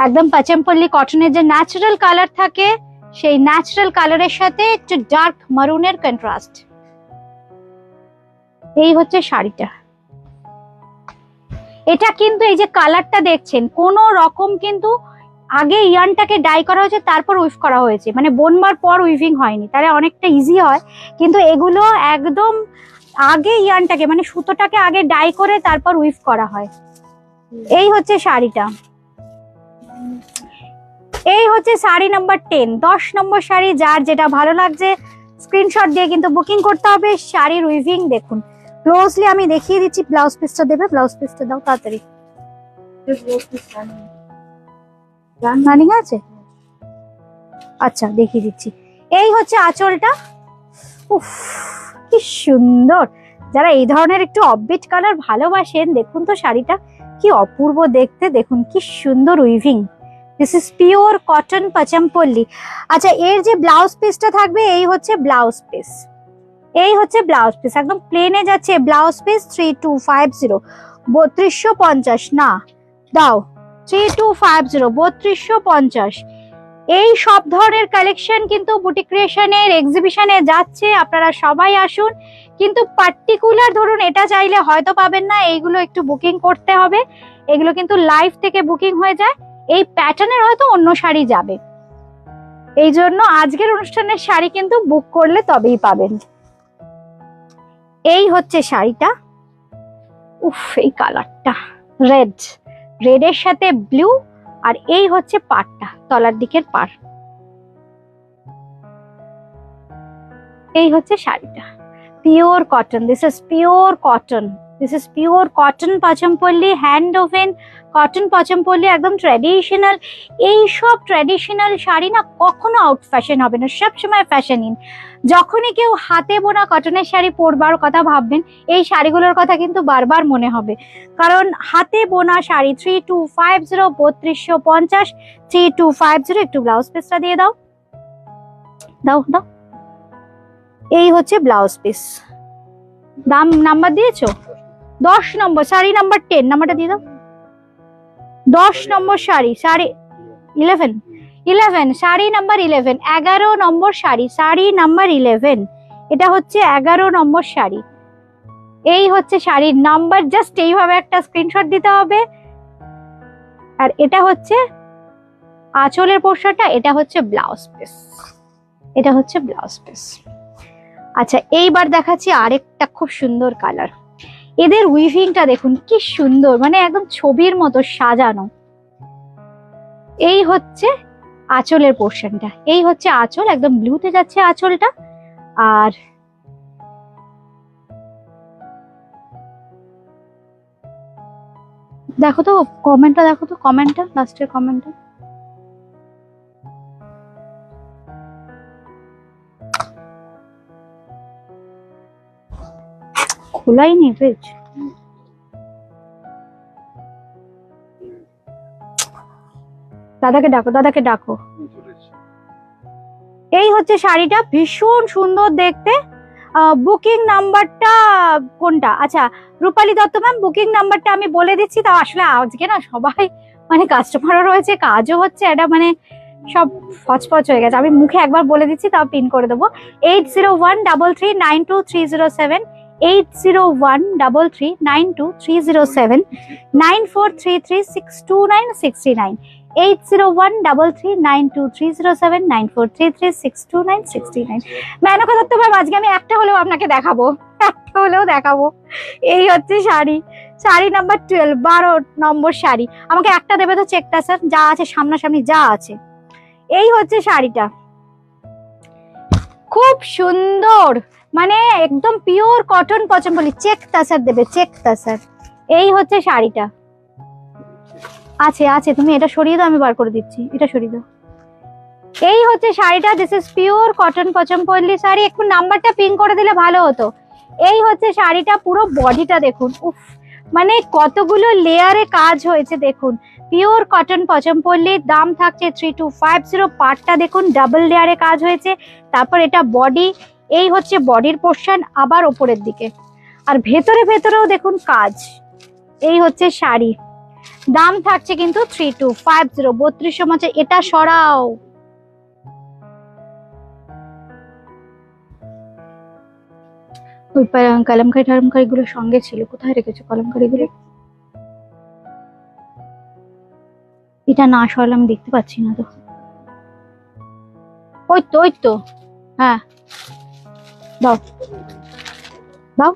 একদম পচমপল্লী কটনের যে ন্যাচারাল কালার থাকে, সেই ন্যাচারাল কালারের সাথে একটু ডার্ক মারুনের কন্ট্রাস্ট। এই হচ্ছে শাড়িটা। এটা কিন্তু এই যে কালারটা দেখছেন, কোন রকম কিন্তু আগে ইয়ার্নটাকে ডাই করা হয়েছে, তারপর উইভ করা হয়েছে, মানে বোনবার পর উইভিং হয়নি, তাহলে অনেকটা ইজি হয়। কিন্তু এগুলো একদম আগে ইয়ার্নটাকে, মানে সুতোটাকে আগে ডাই করে তারপর উইভ করা হয়। এই হচ্ছে শাড়িটা। এই হচ্ছে শাড়ি নাম্বার 10, 10 নম্বর শাড়ি। যার যেটা ভালো লাগছে স্ক্রিনশট দিয়ে কিন্তু বুকিং করতে হবে। শাড়ির উইভিং দেখুন ক্লোজলি, আমি দেখিয়ে দিচ্ছি। ব্লাউজ পিসটা দেবে, ব্লাউজ পিসটা দাও তাড়াতাড়ি। রানিং আছে? আচ্ছা, দেখিয়ে দিচ্ছি। এই হচ্ছে আঁচলটা। উফ, কি সুন্দর। যারা এই ধরনের একটু অফবিট কালার ভালোবাসেন, দেখুন তো শাড়িটা কি অপূর্ব দেখতে। দেখুন কি সুন্দর weaving. This is pure cotton Pochampally. আচ্ছা, এর যে ব্লাউজ পিসটা থাকবে, এই হচ্ছে ব্লাউজ পিস। এই হচ্ছে ব্লাউজ পিস, একদম প্লেনে যাচ্ছে ব্লাউজ পিস। 3250, 3250 না, দাও 3250, 3250। এই সব ধরনের কালেকশন কিন্তু বুটিক ক্রিয়েশনের এক্সিবিশনে যাচ্ছে, আপনারা সবাই আসুন। কিন্তু পার্টিকুলার ধরুন এটা চাইলে হয়তো পাবেন না, এইগুলো একটু বুকিং করতে হবে। এগুলো কিন্তু লাইভ থেকে বুকিং হয়ে যায়। এই প্যাটার্নের হয়তো অন্য শাড়ি যাবে, এই জন্য আজকের অনুষ্ঠানের শাড়ি কিন্তু বুক করলে তবেই পাবেন। এই হচ্ছে শাড়িটা। উফ, এই কালারটা রেড, রেডের সাথে ব্লু, আর এই হচ্ছে পাড়টা, তলার দিকের পাড়। এই হচ্ছে শাড়িটা, pure cotton, this is pure cotton, this is pure cotton Pochampally, hand woven cotton Pochampally, একদম ট্র্যাডিশনাল। এই সব ট্র্যাডিশনাল শাড়ি না কখনো আউট ফ্যাশন হবে না, সব সময় ফ্যাশন ইন। যখনই কেউ হাতে বোনা কটনের শাড়ি পরবার কথা ভাববেন, এই শাড়িগুলোর কথা কিন্তু বারবার মনে হবে, কারণ হাতে বোনা শাড়ি। 3250, 3250, 3250। একটু ব্লাউজ পিসটা দিয়ে দাও, দাও দাও। এই হচ্ছে ব্লাউজ পিস, দাম নাম্বার দিয়েছো 10 নম্বর, শাড়ি নাম্বার 10, নাম্বারটা দিয়ে দাও। 10 নম্বর শাড়ি, শাড়ি 11 শাড়ি নাম্বার 11, 11 নম্বর শাড়ি, শাড়ি নাম্বার 11। এটা হচ্ছে 11 নম্বর শাড়ি। এই হচ্ছে শাড়ির নাম্বার, জাস্ট এইভাবে একটা স্ক্রিনশট দিতে হবে। আর এটা হচ্ছে আঁচলের পোর্শনটা, এটা হচ্ছে ব্লাউজ পিস, এটা হচ্ছে ব্লাউজ পিস। আচ্ছা, এইবার দেখাচ্ছি আরেকটা খুব সুন্দর কালার। এদের উইভিংটা দেখুন কি সুন্দর, মানে একদম ছবির মতো সাজানো। এই হচ্ছে আঁচলের পোর্শনটা, এই হচ্ছে আঁচল, একদম ব্লুতে যাচ্ছে আঁচলটা। আর দেখো তো কমেন্টটা, দেখো তো কমেন্টটা, লাস্টের কমেন্টটা। খোলাই নেই পেজ। দাদাকে ডাকো, দাদাকে ডাকো। এই হচ্ছে শাড়িটা, ভীষণ সুন্দর দেখতে। বুকিং নাম্বারটা কোনটা? আচ্ছা, রূপালী দত্ত ম্যাম, বুকিং নাম্বারটা আমি বলে দিচ্ছি। তাও আসলে আজকে না সবাই মানে কাস্টমারও রয়েছে, কাজও হচ্ছে, এটা মানে সব ফচফচ হয়ে গেছে। আমি মুখে একবার বলে দিচ্ছি, তাও পিন করে দেবো। 8013392307, 8013392307, 943362962969, 8013392307, 9433629629। মেনকা দত্ত ম্যাম, আজকে আমি একটা হলেও আপনাকে দেখাবো, একটা হলেও দেখাবো। এই হচ্ছে শাড়ি, শাড়ি নাম্বার 12, 12 নম্বর শাড়ি। আমাকে একটা দেবে তো চেকটা স্যার, যা আছে সামনাসামনি যা আছে। এই হচ্ছে শাড়িটা, খুব সুন্দর, মানে একদম পিওর কটন পচমপল্লি। চেক তাসার দেবে, চেক তাসার। এই হচ্ছে শাড়িটা, আছে আছে, তুমি এটা সরিয়ে দাও, আমি বার করে দিচ্ছি, এটা সরিয়ে দাও। এই হচ্ছে শাড়িটা, this is pure cotton Pochampally sari. একটু নাম্বারটা পিন করে দিলে ভালো হতো। এই হচ্ছে শাড়িটা, পুরো বডিটা দেখুন, উফ, মানে কতগুলো লেয়ারে কাজ হয়েছে দেখুন। পিওর কটন পচমপল্লির দাম থাকছে 3250। পাটটা দেখুন ডাবল লেয়ারে কাজ হয়েছে। তারপর এটা বডি, এই হচ্ছে বডির পোর্শন, আবার ওপরের দিকে, আর ভেতরে ভেতরেও দেখুন কাজ। এই হচ্ছে শাড়ি, দাম থাকছে কিন্তু 3250, 3200 মাঝে। এটা সরাও, ওই কলমকারি টলমকারি গুলো সঙ্গে ছিল, কোথায় রেখেছো কলমকারি গুলো? এটা না সরালে আমি দেখতে পাচ্ছি না তো। ওই তো, ওই তো, হ্যাঁ দাও দাও।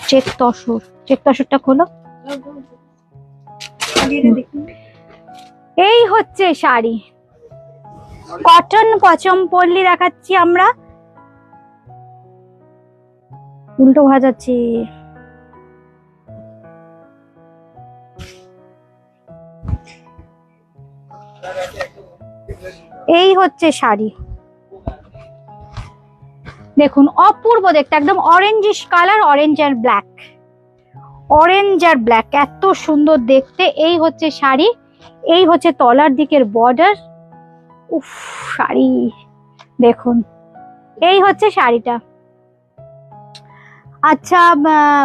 চেক তসর, চেক তসরটা খোলো। এই হচ্ছে শাড়ি, কটন পচমপল্লি দেখাচ্ছি আমরা। উল্টো ভাজাচ্ছি। এই হচ্ছে শাড়ি, দেখুন অপূর্ব দেখতে, একদম অরেঞ্জিশ কালার, অরেঞ্জ আর ব্ল্যাক, অরেঞ্জ আর ব্ল্যাক, এত সুন্দর দেখতে। এই হচ্ছে শাড়ি, এই হচ্ছে তলার দিকের বর্ডার। উফ, শাড়ি দেখুন, এই হচ্ছে শাড়িটা। আচ্ছা,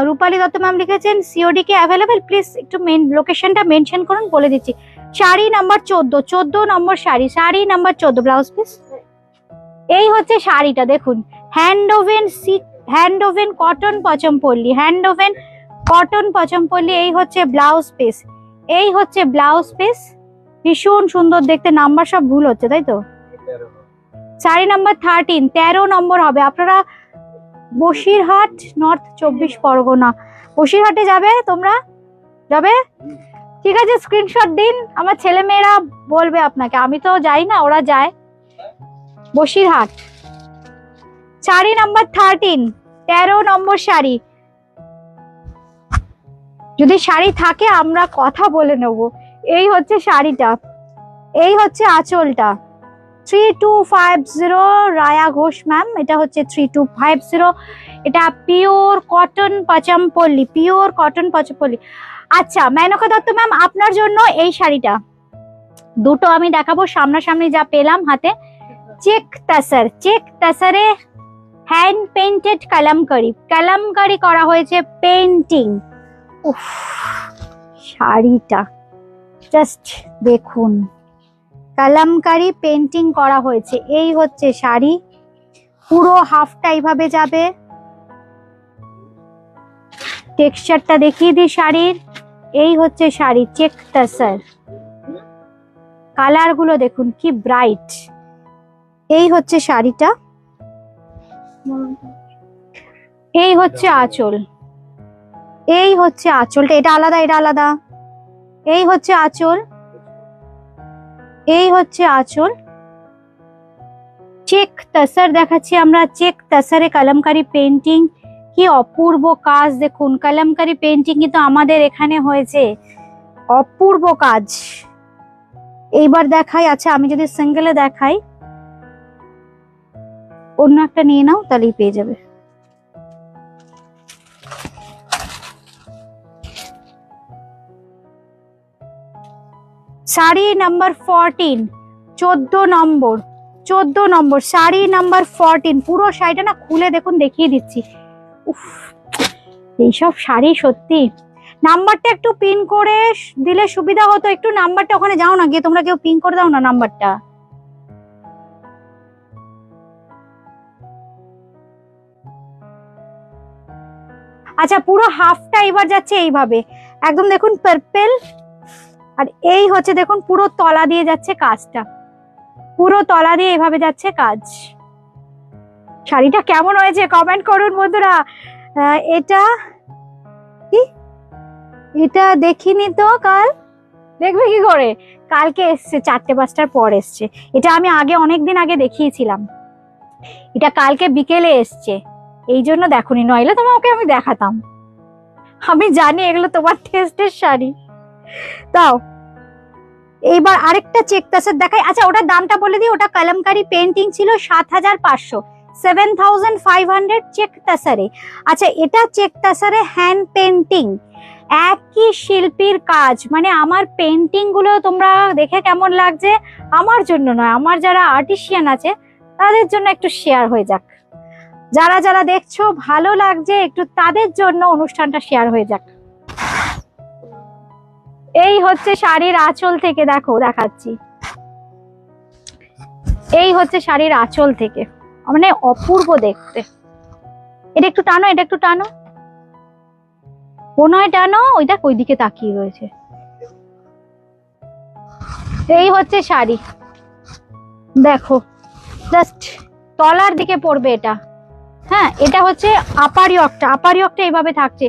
রূপালী দত্ত ম্যাম লিখেছেন সিওডি কে অ্যাভেলেবেল, প্লিজ একটু মেন লোকেশনটা মেনশন করুন, বলে দিচ্ছি। Sari number 14, 14 number sari, sari number 14, blouse piece. এই হচ্ছে শাড়িটা দেখুন, hand woven hand woven cotton Pochampally, hand woven cotton Pochampally. এই হচ্ছে ব্লাউজ পিস, এই হচ্ছে ব্লাউজ পিস, ভীষণ সুন্দর দেখতে। নাম্বার সব ভুল হচ্ছে তাই তো? শাড়ি নাম্বার 13, 13 নম্বর হবে। আপনারা বসিরহাট, নর্থ 24 পরগনা, বসিরহাটে যাবে তোমরা? যাবে? ঠিক আছে, স্ক্রিনশট দিন, আমার ছেলে মেয়েরা বলবে আপনাকে, আমি তো যাই না, ওরা যায়। বসিরহাট, শাড়ি নাম্বার 13, 13 নম্বর শাড়ি। যদি শাড়ি থাকে আমরা কথা বলে নেব। এই হচ্ছে শাড়িটা, এই হচ্ছে আঁচলটা। 3250 রায়া ঘোষ ম্যাম, এটা হচ্ছে 3250। এটা পিওর কটন পাচামপল্লি, পিওর কটন পাচামপল্লি। আচ্ছা মেনকা দত্ত ম্যাম, আপনার জন্য এই শাড়িটা দুটো আমি দেখাবো সামনাসামনি যা পেলাম হাতে। চেক তাসার, চেক তাসারে হ্যান্ড পেইন্টেড কালামকারি, কালামকারি করা হয়েছে পেইন্টিং। উফ, শাড়িটা জাস্ট দেখুন, কালামকারি পেইন্টিং করা হয়েছে। এই হচ্ছে শাড়ি, পুরো হাফটা এইভাবে যাবে। টেক্সচারটা দেখিয়ে দিই শাড়ির। এই হচ্ছে শাড়ি, চেক তাসার। কালার গুলো দেখুন কি ব্রাইট। এই হচ্ছে শাড়িটা, এই হচ্ছে আঁচল, এই হচ্ছে আঁচলটা। এটা আলাদা, এটা আলাদা। এই হচ্ছে আঁচল, এই হচ্ছে আঁচল। চেক তাসার দেখাচ্ছি আমরা, চেক তাসারে কালামকারি পেইন্টিং। কি অপূর্ব কাজ দেখুন, কালামকারি পেইন্টিং কিন্তু আমাদের এখানে হয়েছে, অপূর্ব কাজ। এইবার দেখাই, আচ্ছা আমি যদি সিঙ্গেলে দেখাই, অন্য একটা নিয়ে নাও তাহলেই পেয়ে যাবে। শাড়ি নাম্বার 14, 14 নম্বর, 14 নম্বর শাড়ি নাম্বার 14। পুরো শাড়িটা না খুলে দেখুন, দেখিয়ে দিচ্ছি। উফ, এইসব শাড়ি সত্যি। নাম্বারটা একটু পিন করে দিলে সুবিধা হতো। একটু নাম্বারটা ওখানে যাও না, গিয়ে তোমরা কেউ পিন করে দাও না নাম্বারটা। আচ্ছা পুরো হাফটা এবার যাচ্ছে এইভাবে একদম দেখুন পার্পল। আর এই হচ্ছে দেখুন পুরো তলা দিয়ে যাচ্ছে কাজটা, পুরো তলা দিয়ে এইভাবে যাচ্ছে কাজ। শাড়িটা কেমন হয়েছে কমেন্ট করুন বন্ধুরা। এটা কি, এটা দেখিনি তো, কাল দেখবে কি করে, কালকে এসছে 4টে-5টার পর এসছে। এটা আমি আগে অনেকদিন আগে দেখিয়েছিলাম, এটা কালকে বিকেলে এসছে, এই জন্য দেখোনি, নইলে তোমাকে আমি দেখাতাম। আমি জানি এগুলো তোমার টেস্টের শাড়ি। তাও এইবার আরেকটা চেক তাসার দেখাই। আচ্ছা ওটার দামটা বলে দিই, ওটা কালামকারি পেইন্টিং ছিল 7500, 7500 চেক তাসারে। আচ্ছা এটা চেক তাসারে হ্যান্ড পেইন্টিং, একই শিল্পীর কাজ। মানে আমার পেইন্টিং গুলো তোমরা দেখে কেমন লাগছে, আমার জন্য নয়, আমার যারা আর্টিসিয়ান আছে তাদের জন্য একটু শেয়ার হয়ে যাক। যারা যারা দেখছো ভালো লাগছে একটু, তাদের জন্য অনুষ্ঠানটা শেয়ার হয়ে যাক। এই হচ্ছে শাড়ির আঁচল থেকে, দেখো দেখাচ্ছি। এই হচ্ছে শাড়ির আঁচল থেকে, মানে অপূর্ব দেখতে। এটা একটু টানো, এটা একটু টানো, কোনয় টানো, ওই দেখ ওইদিকে তাকিয়ে রয়েছে। এই হচ্ছে শাড়ি, দেখো জাস্ট তলার দিকে পড়বে এটা। হ্যাঁ এটা হচ্ছে আপার ইয়কটা, আপার ইয়কটা এইভাবে থাকছে।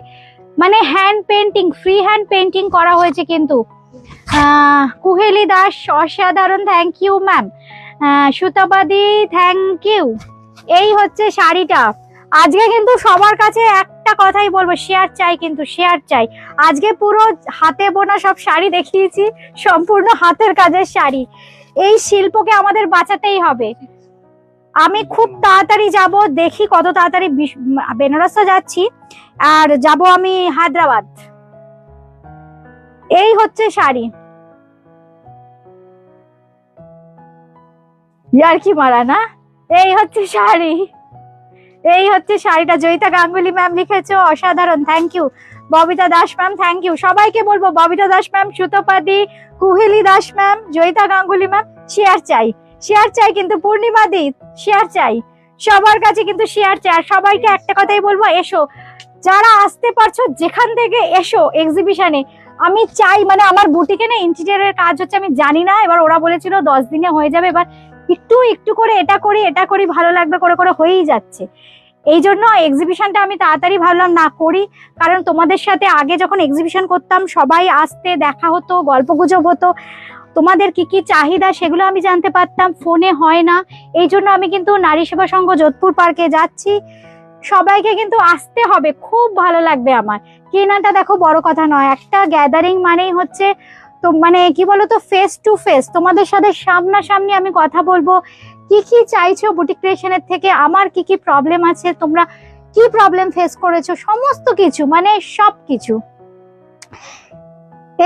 মানে hand painting, free hand painting করা হয়েছে কিন্তু। কুহেলি দাস অসাধারণ, থ্যাংক ইউ ম্যাম। সুতাবাদী থ্যাংক ইউ। এই হচ্ছে শাড়িটা। আজকে কিন্তু সবার কাছে একটা কথাই বলবো, শেয়ার চাই, কিন্তু শেয়ার চাই। আজকে পুরো হাতে বোনা সব শাড়ি দেখিয়েছি, সম্পূর্ণ হাতের কাজের শাড়ি। এই শিল্পকে আমাদের বাঁচাতেই হবে। আমি খুব তাড়াতাড়ি যাব, দেখি কত তাড়াতাড়ি বেনারসে যাচ্ছি, আর যাব আমি হায়দ্রাবাদ। এই হচ্ছে শাড়ি, ইয়ার্কি মারা না। এই হচ্ছে শাড়ি, এই হচ্ছে শাড়িটা। জয়িতা গাঙ্গুলি ম্যাম লিখেছো, অসাধারণ, thank you. Babita Das ma'am thank you. সবাইকে বলবো, ববিতা দাস ম্যাম, সুতপাদি, Kuheli Das ma'am, Joyita Ganguly ma'am, share চাই, শেয়ার চাই কিন্তু। পূর্ণিমা দি শেয়ার চাই, সবার কাছে কিন্তু শেয়ার চাই। আর সবাইকে একটা কথাই বলবো, এসো, যারা আসতে পারছো যেখান থেকে এসো এক্সিবিশনে। আমি চাই, মানে আমার বুটিকে না ইন্টেরিয়রের কাজ হচ্ছে, আমি জানি না, এবার ওরা বলেছিল 10 দিনে হয়ে যাবে। এবার একটু একটু করে এটা করি এটা করি, ভালো লাগবে করে করে হয়েই যাচ্ছে। এই জন্য এক্সিবিশনটা আমি তাড়াতাড়ি ভাবলাম না করি, কারণ তোমাদের সাথে আগে যখন এক্সিবিশন করতাম সবাই আসতে, দেখা হতো, গল্পগুজব হতো। তো তোমাদের কি কি চাহিদা সেগুলো আমি জানতে পারতাম, ফোনে হয় না। এই জন্য আমি কিন্তু নারী সেবা সংঘ যোধপুর পার্কে যাচ্ছি, সবাইকে কিন্তু আসতে হবে, খুব ভালো লাগবে আমার। কেনাটা দেখো বড় কথা নয়, একটা গ্যাদারিং মানেই হচ্ছে তো মানে কি বলতো, ফেস টু ফেস তোমাদের সাথে সামনাসামনি আমি কথা বলবো, কি কি চাইছো বুটিক ক্রিয়েশনের থেকে, আমার কি কি প্রবলেম আছে, তোমরা কি প্রবলেম ফেস করেছো, সমস্ত কিছু মানে সব কিছু।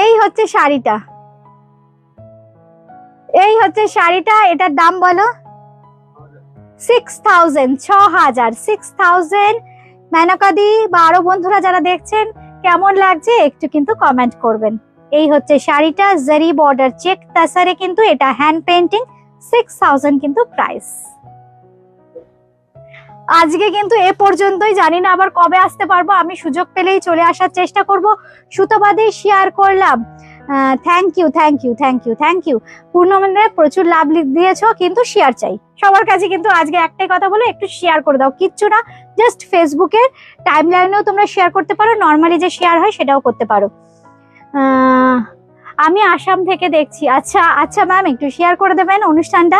এই হচ্ছে শাড়িটা, এই হচ্ছে শাড়িটা, এটার দাম বলো 6000, 6000, 6000। মেনকাদি বা আরো বন্ধুরা যারা দেখছেন কেমন লাগছে একটু কিন্তু কমেন্ট করবেন। এই হচ্ছে শাড়িটা, জারি বর্ডার চেক তাসারে, কিন্তু এটা হ্যান্ড পেন্টিং, 6000 কিন্তু প্রাইস। আজকে কিন্তু এ পর্যন্তই, জানি না আবার কবে আসতে পারবো, আমি সুযোগ পেলেই চলে আসার চেষ্টা করব। সুতোবাদী শেয়ার করলাম, thank you thank you thank you thank you. পূর্ণমন্দিরে প্রচুর লাভ দিয়েছো, কিন্তু শেয়ার চাই সবার কাছে। কিন্তু আজকে একটাই কথা বলে, একটু শেয়ার করে দাও, কিচ্ছু না, জাস্ট ফেসবুকের টাইম লাইনেও তোমরা শেয়ার করতে পারো, নর্মালি যে শেয়ার হয় সেটাও করতে পারো। আমি আসাম থেকে দেখছি, আচ্ছা আচ্ছা ম্যাম, একটু শেয়ার করে দেবেন অনুষ্ঠানটা,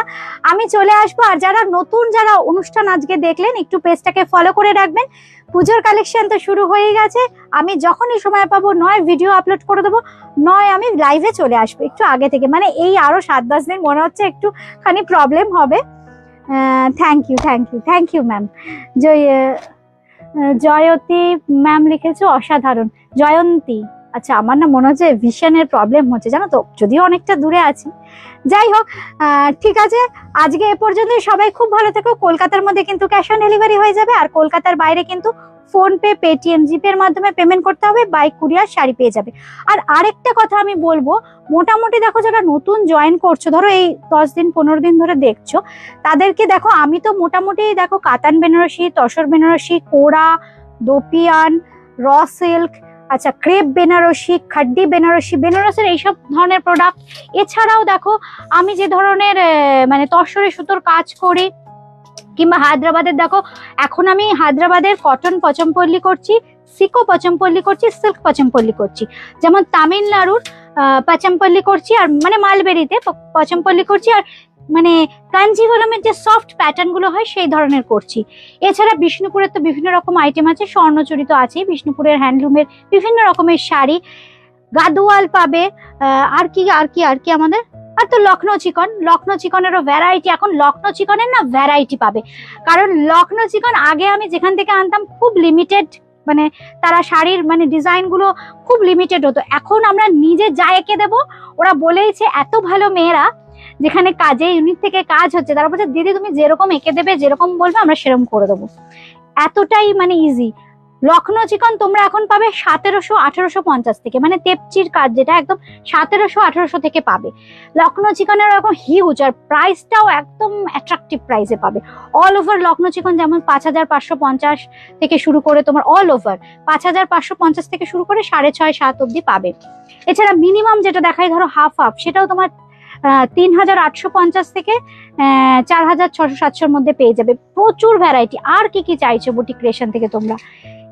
আমি চলে আসবো। আর যারা নতুন, যারা অনুষ্ঠান আজকে দেখলেন, একটু পেজটাকে ফলো করে রাখবেন। পুজোর কালেকশন তো শুরু হয়ে গেছে, আমি যখনই সময় পাবো নয় ভিডিও আপলোড করে দেবো, নয় আমি লাইভে চলে আসবো একটু আগে থেকে, মানে এই আরো 7-10 দিন মনে হচ্ছে একটুখানি প্রবলেম হবে। Thank you thank you thank you ma'am. Joyoti ma'am লিখেছো অসাধারণ, জয়ন্তী। আচ্ছা, আমার না মনে হচ্ছে ভিশনের প্রবলেম হচ্ছে, জানো তো, যদিও অনেকটা দূরে আছি। যাই হোক, ঠিক আছে, আজকে এ পর্যন্তই। সবাই খুব ভালো থেকো। কলকাতার মধ্যে কিন্তু ক্যাশ অন ডেলিভারি হয়ে যাবে, আর কলকাতার বাইরে কিন্তু ফোন পে, পেটিএম, জিপে এর মাধ্যমে পেমেন্ট করতে হবে, বাই কুরিয়ার শাড়ি পেয়ে যাবে। আর আরেকটা কথা আমি বলবো, মোটামুটি দেখো যারা নতুন জয়েন করছো, ধরো এই 10 দিন 15 দিন ধরে দেখছো, তাদেরকে দেখো আমি তো মোটামুটি দেখো কাতান বেনারসি, তসর বেনারসি, কোরা, দোপিয়ান, র সিল্ক, আচ্ছা ক্রেপ বেনারসি, খাড্ডি বেনারসি, বেনারসের এইসব ধরনের প্রোডাক্ট। এছাড়াও দেখো আমি যে ধরনের মানে তসরে সুতোর কাজ করি, কিংবা হায়দ্রাবাদের দেখো, এখন আমি হায়দ্রাবাদের কটন পচমপল্লি করছি, সিকো পচমপল্লি করছি, সিল্ক পচমপল্লি করছি। যেমন তামিলনাড়ুর পচমপল্লি করছি, আর মানে মালবেরিতে পচমপল্লি করছি, আর মানে কাঞ্জিভরমের যে সফট প্যাটার্ন গুলো হয় সেই ধরনের করছি। এছাড়া বিষ্ণুপুরের তো বিভিন্ন রকম আইটেম আছে, স্বর্ণচুরি তো আছেই, বিষ্ণুপুরের হ্যান্ডলুমের বিভিন্ন রকমের শাড়ি, গাদোয়াল পাবে, আর কি আর কি আর কি আমাদের, আর তো লখনৌ চিকন, লখনৌ চিকনেরও ভ্যারাইটি, এখন লখনৌ চিকনের না ভ্যারাইটি পাবে। কারণ লখনৌ চিকন আগে আমি যেখান থেকে আনতাম খুব লিমিটেড, মানে তারা শাড়ির মানে ডিজাইন গুলো খুব লিমিটেড হতো। এখন আমরা নিজে যা এঁকে দেবো, ওরা বলেইছে এত ভালো মেয়েরা, যেখানে কাজে ইউনিট থেকে কাজ হচ্ছে, তারা বলছে দিদি তুমি যেরকম এঁকে দেবে, যেরকম বলবে আমরা সেরকম করে দেবো, এতটাই মানে ইজি। লখনৌ চিকন তোমরা এখন পাবে 1700-1850 থেকে, মানে তেপচির কাজ যেটা একদম 1700-1800 থেকে পাবে। লখনৌ চিকনের এরকম হিউজ, আর প্রাইসটাও একদম অ্যাট্রাকটিভ প্রাইসে পাবে। অল ওভার লখনৌ চিকন যেমন 5550 থেকে শুরু করে, তোমার অল ওভার 5550 থেকে শুরু করে 6,500-7 অব্দি পাবে। এছাড়া মিনিমাম যেটা দেখাই ধরো হাফ হাফ, সেটাও তোমার 3850 থেকে 4600-700 মধ্যে পেয়ে যাবে। প্রচুর ভ্যারাইটি। আর কি কি চাইছো বুটিক ক্রিয়েশন থেকে তোমরা,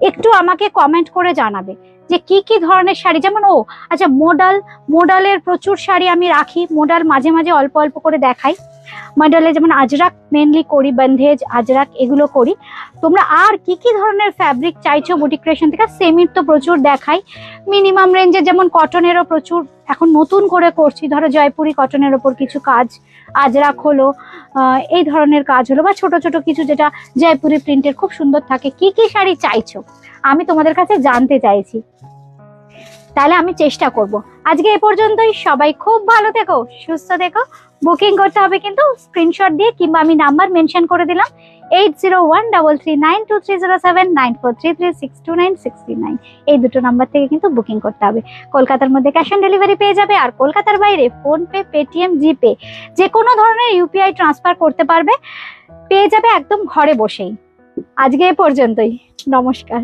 একটু আমাকে কমেন্ট করে জানাবে যে কি কি ধরনের শাড়ি। যেমন আচ্ছা মোডালের প্রচুর শাড়ি আমি রাখি, মোডাল মাঝে মাঝে অল্প অল্প করে দেখাই। মডেলে যেমন আজরাক মেনলি করি, বন্ধেজ আজরাক এগুলো করি। তোমরা আর কি কি ধরনের ফ্যাব্রিক চাইছো বুটিক ক্রিয়েশন থেকে, সেমির তো প্রচুর দেখাই। মিনিমাম রেঞ্জে যেমন কটনেরও প্রচুর এখন নতুন করে করছি, ধরো জয়পুরি কটনের ওপর কিছু কাজ, আজরাক হলো, এই ধরনের কাজ হলো, বা ছোট ছোট কিছু যেটা জয়পুরি প্রিন্টের খুব সুন্দর থাকে। কি কি শাড়ি চাইছো আমি তোমাদের কাছে জানতে চাইছি, তাহলে আমি চেষ্টা করব। আজকে এ পর্যন্তই। সবাই খুব ভালো থেকো, সুস্থ থেকো। বুকিং করতে হবে কিন্তু স্ক্রিনশট দিয়ে, কিংবা আমি নাম্বার মেনশন করে দিলাম 8013392307, 9433629639, এই দুটো নাম্বার থেকে কিন্তু বুকিং করতে হবে। কলকাতার মধ্যে ক্যাশ অন ডেলিভারি পেয়ে যাবে, আর কলকাতার বাইরে ফোন পে, পেটিএম, জিপে যে কোনো ধরনের ইউপিআই ট্রান্সফার করতে পারবে, পেয়ে যাবে একদম ঘরে বসেই। আজকে এ পর্যন্তই, নমস্কার।